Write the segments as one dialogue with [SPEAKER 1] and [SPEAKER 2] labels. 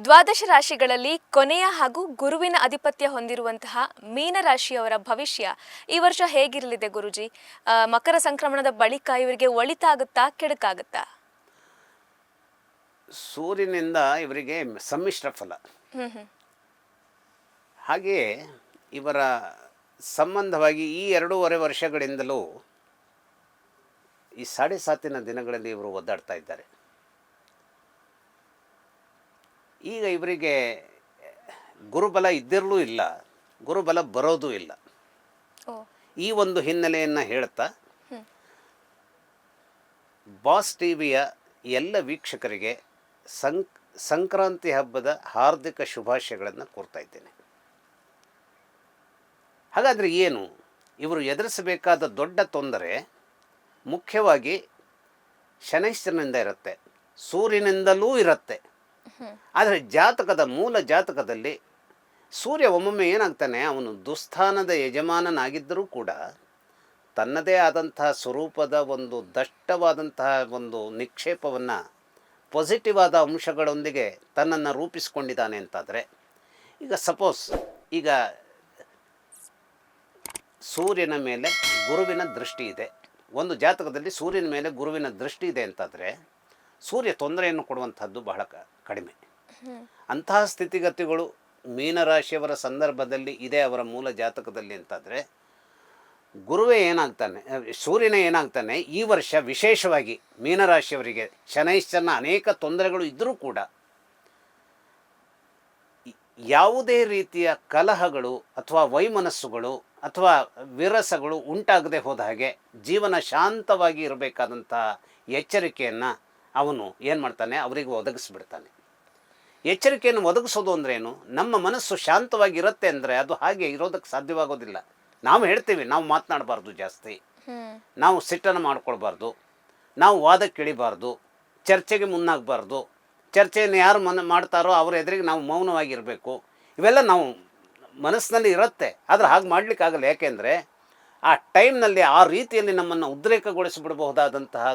[SPEAKER 1] ದ್ವಾದಶ ರಾಶಿಗಳಲ್ಲಿ ಕೊನೆಯ ಹಾಗೂ ಗುರುವಿನ ಅಧಿಪತ್ಯ ಹೊಂದಿರುವಂತಹ ಮೀನರಾಶಿಯವರ ಭವಿಷ್ಯ ಈ ವರ್ಷ ಹೇಗಿರಲಿದೆ ಗುರುಜಿ? ಮಕರ ಸಂಕ್ರಮಣದ ಬಳಿಕ ಇವರಿಗೆ ಒಳಿತಾಗುತ್ತಾ ಕೆಡುಕಾಗುತ್ತಾ?
[SPEAKER 2] ಸೂರ್ಯನಿಂದ ಇವರಿಗೆ ಸಮ್ಮಿಶ್ರ ಫಲ. ಹಾಗೆಯೇ ಇವರ ಸಂಬಂಧವಾಗಿ ಈ 2.5 ವರ್ಷಗಳಿಂದಲೂ ಈ 7.5 ದಿನಗಳಲ್ಲಿ ಇವರು ಒದ್ದಾಡ್ತಾ ಇದ್ದಾರೆ. ಈಗ ಇವರಿಗೆ ಗುರುಬಲ ಇದ್ದಿರಲೂ ಇಲ್ಲ, ಗುರುಬಲ ಬರೋದೂ ಇಲ್ಲ. ಈ ಒಂದು ಹಿನ್ನೆಲೆಯನ್ನು ಹೇಳ್ತಾ ಬಾಸ್ ಟಿವಿಯ ಎಲ್ಲ ವೀಕ್ಷಕರಿಗೆ ಸಂಕ್ರಾಂತಿ ಹಬ್ಬದ ಹಾರ್ದಿಕ ಶುಭಾಶಯಗಳನ್ನು ಕೋರ್ತಾ ಇದ್ದೇನೆ. ಹಾಗಾದರೆ ಏನು ಇವರು ಎದುರಿಸಬೇಕಾದ ದೊಡ್ಡ ತೊಂದರೆ ಮುಖ್ಯವಾಗಿ ಶನೈಶ್ಚರನಿಂದ ಇರುತ್ತೆ, ಸೂರ್ಯನಿಂದಲೂ ಇರುತ್ತೆ. ಆದರೆ ಜಾತಕದ ಮೂಲ ಜಾತಕದಲ್ಲಿ ಸೂರ್ಯ ಒಮ್ಮೊಮ್ಮೆ ಏನಾಗ್ತಾನೆ, ಅವನು ದುಸ್ಥಾನದ ಯಜಮಾನನಾಗಿದ್ದರೂ ಕೂಡ ತನ್ನದೇ ಆದಂತಹ ಸ್ವರೂಪದ ಒಂದು ದಷ್ಟವಾದಂತಹ ಒಂದು ನಿಕ್ಷೇಪವನ್ನು ಪಾಸಿಟಿವ್ ಆದ ಅಂಶಗಳೊಂದಿಗೆ ತನ್ನನ್ನು ರೂಪಿಸ್ಕೊಂಡಿದ್ದಾನೆ ಅಂತಾದರೆ, ಈಗ ಸಪೋಸ್ ಈಗ ಸೂರ್ಯನ ಮೇಲೆ ಗುರುವಿನ ದೃಷ್ಟಿ ಇದೆ, ಒಂದು ಜಾತಕದಲ್ಲಿ ಸೂರ್ಯನ ಮೇಲೆ ಗುರುವಿನ ದೃಷ್ಟಿ ಇದೆ ಅಂತಾದರೆ ಸೂರ್ಯ ತೊಂದರೆಯನ್ನು ಕೊಡುವಂಥದ್ದು ಬಹಳ ಕಡಿಮೆ. ಅಂತಹ ಸ್ಥಿತಿಗತಿಗಳು ಮೀನರಾಶಿಯವರ ಸಂದರ್ಭದಲ್ಲಿ ಇದೆ ಅವರ ಮೂಲ ಜಾತಕದಲ್ಲಿ ಅಂತಾದರೆ, ಗುರುವೇ ಏನಾಗ್ತಾನೆ, ಸೂರ್ಯನೇ ಏನಾಗ್ತಾನೆ, ಈ ವರ್ಷ ವಿಶೇಷವಾಗಿ ಮೀನರಾಶಿಯವರಿಗೆ ಶನೈಶ್ಚರನ ಅನೇಕ ತೊಂದರೆಗಳು ಇದ್ದರೂ ಕೂಡ ಯಾವುದೇ ರೀತಿಯ ಕಲಹಗಳು ಅಥವಾ ವೈಮನಸ್ಸುಗಳು ಅಥವಾ ವಿರಸಗಳು ಉಂಟಾಗದೆ ಹೋದ ಹಾಗೆ ಜೀವನ ಶಾಂತವಾಗಿ ಇರಬೇಕಾದಂಥ ಎಚ್ಚರಿಕೆಯನ್ನು ಅವನು ಏನು ಮಾಡ್ತಾನೆ, ಅವರಿಗೆ ಒದಗಿಸ್ಬಿಡ್ತಾನೆ. ಎಚ್ಚರಿಕೆಯನ್ನು ಒದಗಿಸೋದು ಅಂದ್ರೇನು? ನಮ್ಮ ಮನಸ್ಸು ಶಾಂತವಾಗಿ ಇರುತ್ತೆ ಅಂದರೆ ಅದು ಹಾಗೆ ಇರೋದಕ್ಕೆ ಸಾಧ್ಯವಾಗೋದಿಲ್ಲ. ನಾವು ಹೇಳ್ತೀವಿ, ನಾವು ಮಾತನಾಡಬಾರ್ದು ಜಾಸ್ತಿ, ನಾವು ಸಿಟ್ಟನ್ನು ಮಾಡ್ಕೊಳ್ಬಾರ್ದು, ನಾವು ವಾದಕ್ಕೆ ಇಳಿಬಾರ್ದು, ಚರ್ಚೆಗೆ ಮುನ್ನಾಗಬಾರ್ದು, ಚರ್ಚೆಯನ್ನು ಯಾರು ಮಾಡ್ತಾರೋ ಅವ್ರ ಎದುರಿಗೆ ನಾವು ಮೌನವಾಗಿರಬೇಕು. ಇವೆಲ್ಲ ನಾವು ಮನಸ್ಸಿನಲ್ಲಿ ಇರುತ್ತೆ, ಆದರೆ ಹಾಗೆ ಮಾಡಲಿಕ್ಕಾಗಲ್ಲ. ಯಾಕೆಂದರೆ ಆ ಟೈಮ್ನಲ್ಲಿ ಆ ರೀತಿಯಲ್ಲಿ ನಮ್ಮನ್ನು ಉದ್ರೇಕಗೊಳಿಸಿಬಿಡಬಹುದಾದಂತಹ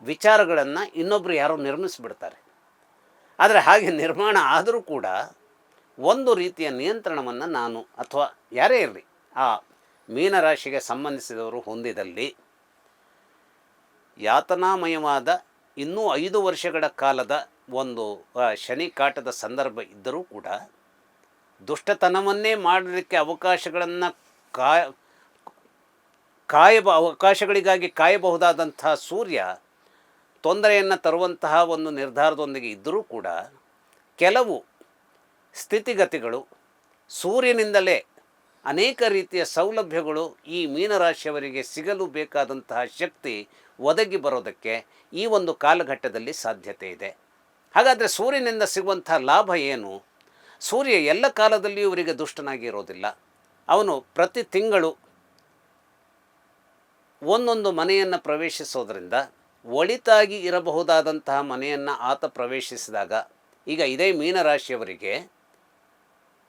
[SPEAKER 2] ವಿಚಾರಗಳನ್ನು ಇನ್ನೊಬ್ಬರು ಯಾರೋ ನಿರ್ಮಿಸಿಬಿಡ್ತಾರೆ. ಆದರೆ ಹಾಗೆ ನಿರ್ಮಾಣ ಆದರೂ ಕೂಡ ಒಂದು ರೀತಿಯ ನಿಯಂತ್ರಣವನ್ನು ನಾನು ಅಥವಾ ಯಾರೇ ಇರಲಿ ಆ ಮೀನರಾಶಿಗೆ ಸಂಬಂಧಿಸಿದವರು ಹೊಂದಿದಲ್ಲಿ ಯಾತನಾಮಯವಾದ ಇನ್ನೂ 5 ವರ್ಷಗಳ ಕಾಲದ ಒಂದು ಶನಿ ಕಾಟದ ಸಂದರ್ಭ ಇದ್ದರೂ ಕೂಡ ದುಷ್ಟತನವನ್ನೇ ಮಾಡಲಿಕ್ಕೆ ಅವಕಾಶಗಳನ್ನು ಅವಕಾಶಗಳಿಗಾಗಿ ಕಾಯಬಹುದಾದಂತಹ ಸೂರ್ಯ ತೊಂದರೆಯನ್ನು ತರುವಂತಹ ಒಂದು ನಿರ್ಧಾರದೊಂದಿಗೆ ಇದ್ದರೂ ಕೂಡ ಕೆಲವು ಸ್ಥಿತಿಗತಿಗಳು ಸೂರ್ಯನಿಂದಲೇ ಅನೇಕ ರೀತಿಯ ಸೌಲಭ್ಯಗಳು ಈ ಮೀನರಾಶಿಯವರಿಗೆ ಸಿಗಲು ಬೇಕಾದಂತಹ ಶಕ್ತಿ ಒದಗಿ ಬರೋದಕ್ಕೆ ಈ ಒಂದು ಕಾಲಘಟ್ಟದಲ್ಲಿ ಸಾಧ್ಯತೆ ಇದೆ. ಹಾಗಾದರೆ ಸೂರ್ಯನಿಂದ ಸಿಗುವಂಥ ಲಾಭ ಏನು? ಸೂರ್ಯ ಎಲ್ಲ ಕಾಲದಲ್ಲಿಯೂ ಇವರಿಗೆ ದುಷ್ಟನಾಗಿ ಇರೋದಿಲ್ಲ. ಅವನು ಪ್ರತಿ ತಿಂಗಳು ಒಂದೊಂದು ಮನೆಯನ್ನು ಪ್ರವೇಶಿಸೋದ್ರಿಂದ ಒಳಿತಾಗಿ ಇರಬಹುದಾದಂತಹ ಮನೆಯನ್ನು ಆತ ಪ್ರವೇಶಿಸಿದಾಗ, ಈಗ ಇದೇ ಮೀನರಾಶಿಯವರಿಗೆ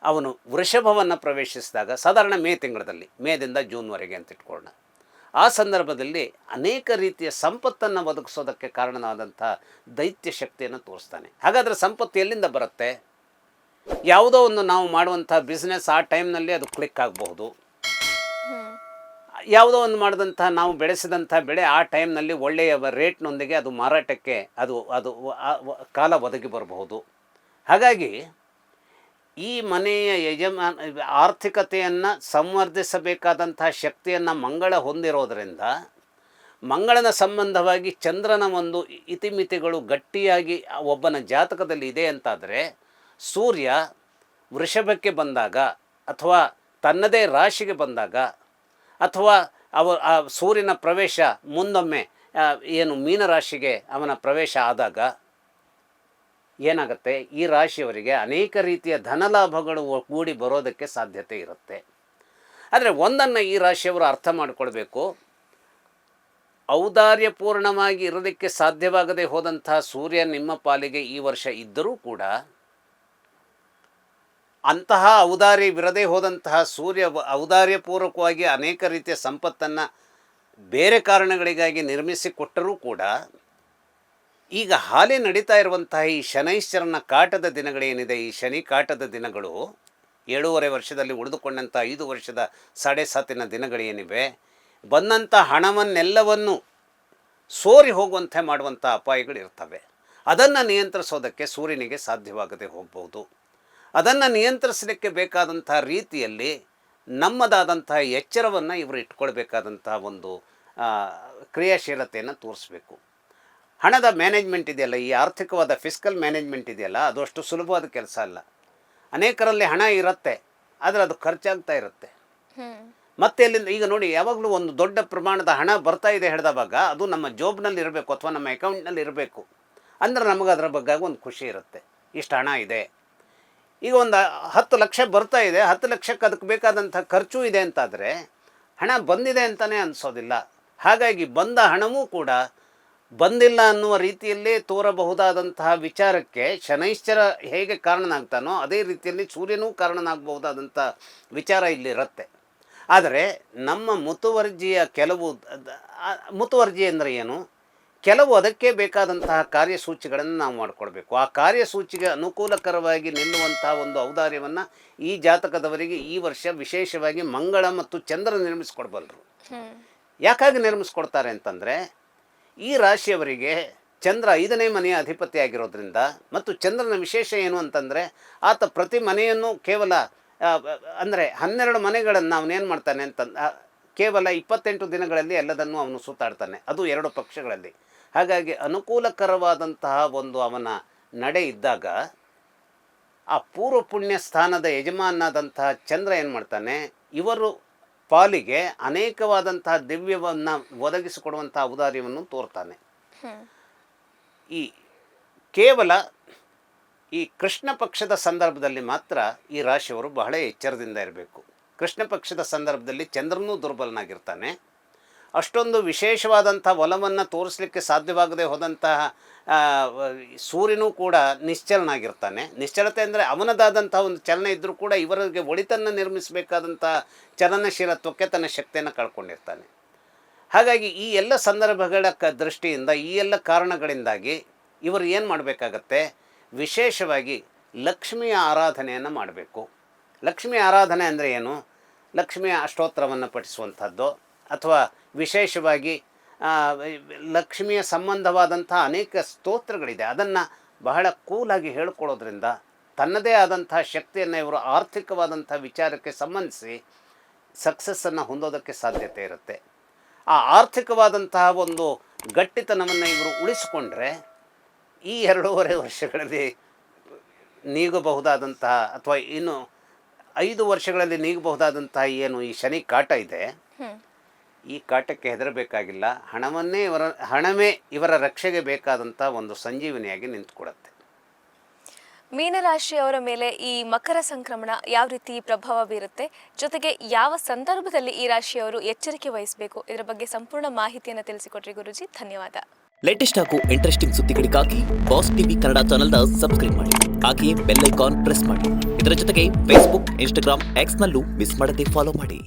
[SPEAKER 2] ಅವನು ವೃಷಭವನ್ನು ಪ್ರವೇಶಿಸಿದಾಗ ಸಾಧಾರಣ ಮೇ ತಿಂಗಳಲ್ಲಿ, ಮೇದಿಂದ ಜೂನ್ವರೆಗೆ ಅಂತ ಇಟ್ಕೊಳ್ಳೋಣ, ಆ ಸಂದರ್ಭದಲ್ಲಿ ಅನೇಕ ರೀತಿಯ ಸಂಪತ್ತನ್ನು ಒದಗಿಸೋದಕ್ಕೆ ಕಾರಣವಾದಂಥ ದೈತ್ಯ ಶಕ್ತಿಯನ್ನು ತೋರಿಸ್ತಾನೆ. ಹಾಗಾದರೆ ಸಂಪತ್ತು ಎಲ್ಲಿಂದ ಬರುತ್ತೆ? ಯಾವುದೋ ಒಂದು ನಾವು ಮಾಡುವಂಥ ಬಿಸ್ನೆಸ್ ಆ ಟೈಮ್ನಲ್ಲಿ ಅದು ಕ್ಲಿಕ್ ಆಗಬಹುದು, ಯಾವುದೋ ಒಂದು ಮಾಡಿದಂಥ ನಾವು ಬೆಳೆಸಿದಂಥ ಬೆಳೆ ಆ ಟೈಮ್ನಲ್ಲಿ ಒಳ್ಳೆಯ ರೇಟ್ನೊಂದಿಗೆ ಅದು ಮಾರಾಟಕ್ಕೆ ಅದು ಕಾಲ ಒದಗಿ ಬರಬಹುದು. ಹಾಗಾಗಿ ಈ ಮನೆಯ ಆರ್ಥಿಕತೆಯನ್ನು ಸಂವರ್ಧಿಸಬೇಕಾದಂತಹ ಶಕ್ತಿಯನ್ನು ಮಂಗಳ ಹೊಂದಿರೋದರಿಂದ ಮಂಗಳನ ಸಂಬಂಧವಾಗಿ ಚಂದ್ರನ ಒಂದು ಇತಿಮಿತಿಗಳು ಗಟ್ಟಿಯಾಗಿ ಒಬ್ಬನ ಜಾತಕದಲ್ಲಿ ಇದೆ ಅಂತಾದರೆ, ಸೂರ್ಯ ವೃಷಭಕ್ಕೆ ಬಂದಾಗ ಅಥವಾ ತನ್ನದೇ ರಾಶಿಗೆ ಬಂದಾಗ ಅಥವಾ ಆ ಸೂರ್ಯನ ಪ್ರವೇಶ ಮುಂದೊಮ್ಮೆ ಏನು ಮೀನರಾಶಿಗೆ ಅವನ ಪ್ರವೇಶ ಆದಾಗ ಏನಾಗುತ್ತೆ, ಈ ರಾಶಿಯವರಿಗೆ ಅನೇಕ ರೀತಿಯ ಧನಲಾಭಗಳು ಕೂಡಿ ಬರೋದಕ್ಕೆ ಸಾಧ್ಯತೆ ಇರುತ್ತೆ. ಆದರೆ ಒಂದನ್ನು ಈ ರಾಶಿಯವರು ಅರ್ಥ ಮಾಡಿಕೊಳ್ಬೇಕು, ಔದಾರ್ಯಪೂರ್ಣವಾಗಿ ಇರೋದಕ್ಕೆ ಸಾಧ್ಯವಾಗದೆ ಹೋದಂತಹ ಸೂರ್ಯ ನಿಮ್ಮ ಪಾಲಿಗೆ ಈ ವರ್ಷ ಇದ್ದರೂ ಕೂಡ ಅಂತಹ ಔದಾರ್ಯವಿರದೇ ಹೋದಂತಹ ಸೂರ್ಯ ಔದಾರ್ಯಪೂರ್ವಕವಾಗಿ ಅನೇಕ ರೀತಿಯ ಸಂಪತ್ತನ್ನು ಬೇರೆ ಕಾರಣಗಳಿಗಾಗಿ ನಿರ್ಮಿಸಿಕೊಟ್ಟರೂ ಕೂಡ ಈಗ ಹಾಲಿ ನಡೀತಾ ಇರುವಂತಹ ಈ ಶನೈಶ್ಚರನ ಕಾಟದ ದಿನಗಳೇನಿದೆ, ಈ ಶನಿ ಕಾಟದ ದಿನಗಳು 7.5 ವರ್ಷದಲ್ಲಿ ಉಳಿದುಕೊಂಡಂಥ 5 ವರ್ಷದ 7.5 ದಿನಗಳೇನಿವೆ, ಬಂದಂಥ ಹಣವನ್ನೆಲ್ಲವನ್ನು ಸೋರಿ ಹೋಗುವಂತೆ ಮಾಡುವಂಥ ಅಪಾಯಗಳಿರ್ತವೆ. ಅದನ್ನು ನಿಯಂತ್ರಿಸೋದಕ್ಕೆ ಸೂರ್ಯನಿಗೆ ಸಾಧ್ಯವಾಗದೆ ಹೋಗ್ಬೋದು. ಅದನ್ನು ನಿಯಂತ್ರಿಸಲಿಕ್ಕೆ ಬೇಕಾದಂಥ ರೀತಿಯಲ್ಲಿ ನಮ್ಮದಾದಂತಹ ಎಚ್ಚರವನ್ನು ಇವರು ಇಟ್ಕೊಳ್ಬೇಕಾದಂಥ ಒಂದು ಕ್ರಿಯಾಶೀಲತೆಯನ್ನು ತೋರಿಸ್ಬೇಕು. ಹಣದ ಮ್ಯಾನೇಜ್ಮೆಂಟ್ ಇದೆಯಲ್ಲ, ಈ ಆರ್ಥಿಕವಾದ ಫಿಸ್ಕಲ್ ಮ್ಯಾನೇಜ್ಮೆಂಟ್ ಇದೆಯಲ್ಲ, ಅದು ಅಷ್ಟು ಸುಲಭವಾದ ಕೆಲಸ ಅಲ್ಲ. ಅನೇಕರಲ್ಲಿ ಹಣ ಇರುತ್ತೆ, ಆದರೆ ಅದು ಖರ್ಚಾಗ್ತಾ ಇರುತ್ತೆ. ಮತ್ತೆ ಅಲ್ಲಿಂದ ಈಗ ನೋಡಿ, ಯಾವಾಗಲೂ ಒಂದು ದೊಡ್ಡ ಪ್ರಮಾಣದ ಹಣ ಬರ್ತಾ ಇದೆ ಹೇಳಿದವಾಗ ಅದು ನಮ್ಮ ಜೋಬ್ನಲ್ಲಿ ಇರಬೇಕು ಅಥವಾ ನಮ್ಮ ಅಕೌಂಟ್ನಲ್ಲಿ ಇರಬೇಕು. ಅಂದರೆ ನಮಗೆ ಅದರ ಬಗ್ಗೆ ಒಂದು ಖುಷಿ ಇರುತ್ತೆ, ಇಷ್ಟು ಹಣ ಇದೆ. ಈಗ ಒಂದು 10 ಲಕ್ಷ ಬರ್ತಾ ಇದೆ, 10 ಲಕ್ಷಕ್ಕೆ ಅದಕ್ಕೆ ಬೇಕಾದಂಥ ಖರ್ಚು ಇದೆ ಅಂತಾದರೆ ಹಣ ಬಂದಿದೆ ಅಂತಲೇ ಅನಿಸೋದಿಲ್ಲ. ಹಾಗಾಗಿ ಬಂದ ಹಣವೂ ಕೂಡ ಬಂದಿಲ್ಲ ಅನ್ನುವ ರೀತಿಯಲ್ಲೇ ತೋರಬಹುದಾದಂತಹ ವಿಚಾರಕ್ಕೆ ಶನೈಶ್ಚರ ಹೇಗೆ ಕಾರಣನಾಗ್ತಾನೋ ಅದೇ ರೀತಿಯಲ್ಲಿ ಸೂರ್ಯನೂ ಕಾರಣನಾಗಬಹುದಾದಂಥ ವಿಚಾರ ಇಲ್ಲಿರುತ್ತೆ. ಆದರೆ ನಮ್ಮ ಮುತುವರ್ಜಿಯ ಕೆಲವು ಮುತುವರ್ಜಿ ಅಂದರೆ ಏನು, ಕೆಲವು ಅದಕ್ಕೆ ಬೇಕಾದಂತಹ ಕಾರ್ಯಸೂಚಿಗಳನ್ನು ನಾವು ಮಾಡಿಕೊಡ್ಬೇಕು. ಆ ಕಾರ್ಯಸೂಚಿಗೆ ಅನುಕೂಲಕರವಾಗಿ ನಿಲ್ಲುವಂತಹ ಒಂದು ಔದಾರ್ಯವನ್ನು ಈ ಜಾತಕದವರಿಗೆ ಈ ವರ್ಷ ವಿಶೇಷವಾಗಿ ಮಂಗಳ ಮತ್ತು ಚಂದ್ರ ನಿರ್ಮಿಸ್ಕೊಡ್ಬಲ್ಲರು. ಯಾಕಾಗಿ ನಿರ್ಮಿಸ್ಕೊಡ್ತಾರೆ ಅಂತಂದರೆ, ಈ ರಾಶಿಯವರಿಗೆ ಚಂದ್ರ 5ನೇ ಮನೆಯ ಅಧಿಪತಿ ಆಗಿರೋದ್ರಿಂದ, ಮತ್ತು ಚಂದ್ರನ ವಿಶೇಷ ಏನು ಅಂತಂದರೆ ಆತ ಪ್ರತಿ ಮನೆಯನ್ನು ಕೇವಲ ಅಂದರೆ 12 ಮನೆಗಳನ್ನು ಅವನೇನು ಮಾಡ್ತಾನೆ ಕೇವಲ 28 ದಿನಗಳಲ್ಲಿ ಎಲ್ಲದನ್ನು ಅವನು ಸುತ್ತಾಡ್ತಾನೆ, ಅದು 2 ಪಕ್ಷಗಳಲ್ಲಿ. ಹಾಗಾಗಿ ಅನುಕೂಲಕರವಾದಂತಹ ಒಂದು ಅವನ ನಡೆ ಇದ್ದಾಗ ಆ ಪೂರ್ವ ಪುಣ್ಯ ಸ್ಥಾನದ ಯಜಮಾನಾದಂತಹ ಚಂದ್ರ ಏನು ಮಾಡ್ತಾನೆ, ಇವರು ಪಾಲಿಗೆ ಅನೇಕವಾದಂತಹ ದಿವ್ಯವನ್ನು ಒದಗಿಸಿಕೊಡುವಂಥ ಔದಾರ್ಯವನ್ನು ತೋರ್ತಾನೆ. ಈ ಕೇವಲ ಈ ಕೃಷ್ಣ ಪಕ್ಷದ ಸಂದರ್ಭದಲ್ಲಿ ಮಾತ್ರ ಈ ರಾಶಿಯವರು ಬಹಳ ಎಚ್ಚರದಿಂದ ಇರಬೇಕು. ಕೃಷ್ಣ ಪಕ್ಷದ ಸಂದರ್ಭದಲ್ಲಿ ಚಂದ್ರನೂ ದುರ್ಬಲನಾಗಿರ್ತಾನೆ. ಅಷ್ಟೊಂದು ವಿಶೇಷವಾದಂಥ ಒಲವನ್ನು ತೋರಿಸಲಿಕ್ಕೆ ಸಾಧ್ಯವಾಗದೆ ಹೋದಂತಹ ಸೂರ್ಯನೂ ಕೂಡ ನಿಶ್ಚಲನಾಗಿರ್ತಾನೆ. ನಿಶ್ಚಲತೆ ಅಂದರೆ ಅವನದಾದಂಥ ಒಂದು ಚಲನೆ ಇದ್ದರೂ ಕೂಡ ಇವರಿಗೆ ಒಳಿತನ್ನು ನಿರ್ಮಿಸಬೇಕಾದಂಥ ಚಲನಶೀಲತ್ವಕ್ಕೆ ತನ್ನ ಶಕ್ತಿಯನ್ನು ಕಳ್ಕೊಂಡಿರ್ತಾನೆ. ಹಾಗಾಗಿ ಈ ಎಲ್ಲ ಸಂದರ್ಭಗಳ ದೃಷ್ಟಿಯಿಂದ, ಈ ಎಲ್ಲ ಕಾರಣಗಳಿಂದಾಗಿ ಇವರು ಏನು ಮಾಡಬೇಕಾಗತ್ತೆ, ವಿಶೇಷವಾಗಿ ಲಕ್ಷ್ಮಿಯ ಆರಾಧನೆಯನ್ನು ಮಾಡಬೇಕು. ಲಕ್ಷ್ಮಿ ಆರಾಧನೆ ಅಂದರೆ ಏನು, ಲಕ್ಷ್ಮಿಯ ಅಷ್ಟೋತ್ತರವನ್ನು ಪಠಿಸುವಂಥದ್ದು, ಅಥವಾ ವಿಶೇಷವಾಗಿ ಲಕ್ಷ್ಮಿಯ ಸಂಬಂಧವಾದಂಥ ಅನೇಕ ಸ್ತೋತ್ರಗಳಿದೆ, ಅದನ್ನು ಬಹಳ ಕೂಲಾಗಿ ಹೇಳ್ಕೊಳ್ಳೋದ್ರಿಂದ ತನ್ನದೇ ಆದಂಥ ಶಕ್ತಿಯನ್ನು ಇವರು ಆರ್ಥಿಕವಾದಂಥ ವಿಚಾರಕ್ಕೆ ಸಂಬಂಧಿಸಿ ಸಕ್ಸಸ್ಸನ್ನು ಹೊಂದೋದಕ್ಕೆ ಸಾಧ್ಯತೆ ಇರುತ್ತೆ. ಆ ಆರ್ಥಿಕವಾದಂತಹ ಒಂದು ಗಟ್ಟಿತನವನ್ನು ಇವರು ಉಳಿಸಿಕೊಂಡ್ರೆ ಈ 2.5 ವರ್ಷಗಳಲ್ಲಿ ನೀಗಬಹುದಾದಂತಹ, ಅಥವಾ ಇನ್ನು 5 ವರ್ಷಗಳಲ್ಲಿ ನೀಗಬಹುದಾದಂತಹ ಏನು ಈ ಶನಿ ಕಾಟ ಇದೆ, ಈ ಕಾಟಕ್ಕೆ ಹೆದರಬೇಕಾಗಿಲ್ಲ. ಹಣವೇ ಇವರ ರಕ್ಷೆಗೆ ಬೇಕಾದಂಥ ಒಂದು ಸಂಜೀವನಿಯಾಗಿ ನಿಂತುಕೊಡುತ್ತೆ.
[SPEAKER 1] ಮೀನರಾಶಿಯವರ ಮೇಲೆ ಈ ಮಕರ ಸಂಕ್ರಮಣ ಯಾವ ರೀತಿ ಪ್ರಭಾವ ಬೀರುತ್ತೆ, ಜೊತೆಗೆ ಯಾವ ಸಂದರ್ಭದಲ್ಲಿ ಈ ರಾಶಿಯವರು ಎಚ್ಚರಿಕೆ ವಹಿಸಬೇಕು, ಇದರ ಬಗ್ಗೆ ಸಂಪೂರ್ಣ ಮಾಹಿತಿಯನ್ನು ತಿಳಿಸಿಕೊಟ್ರಿ ಗುರುಜಿ. ಧನ್ಯವಾದ.
[SPEAKER 3] ಲೇಟೆಸ್ಟ್ ಹಾಗೂ ಇಂಟ್ರೆಸ್ಟಿಂಗ್ ಸುದ್ದಿಗಳಿಗಾಗಿ ಬಾಸ್ ಟಿವಿ ಕನ್ನಡ ಚಾನೆಲ್ನ ಸಬ್ಸ್ಕ್ರೈಬ್ ಮಾಡಿ, ಹಾಗೆಯೇ ಬೆಲ್ ಐಕಾನ್ ಪ್ರೆಸ್ ಮಾಡಿ. ಇದರ ಜೊತೆಗೆ ಫೇಸ್ಬುಕ್, ಇನ್ಸ್ಟಾಗ್ರಾಮ್, ಎಕ್ಸ್ನಲ್ಲೂ ಮಿಸ್ ಮಾಡದೆ ಫಾಲೋ ಮಾಡಿ.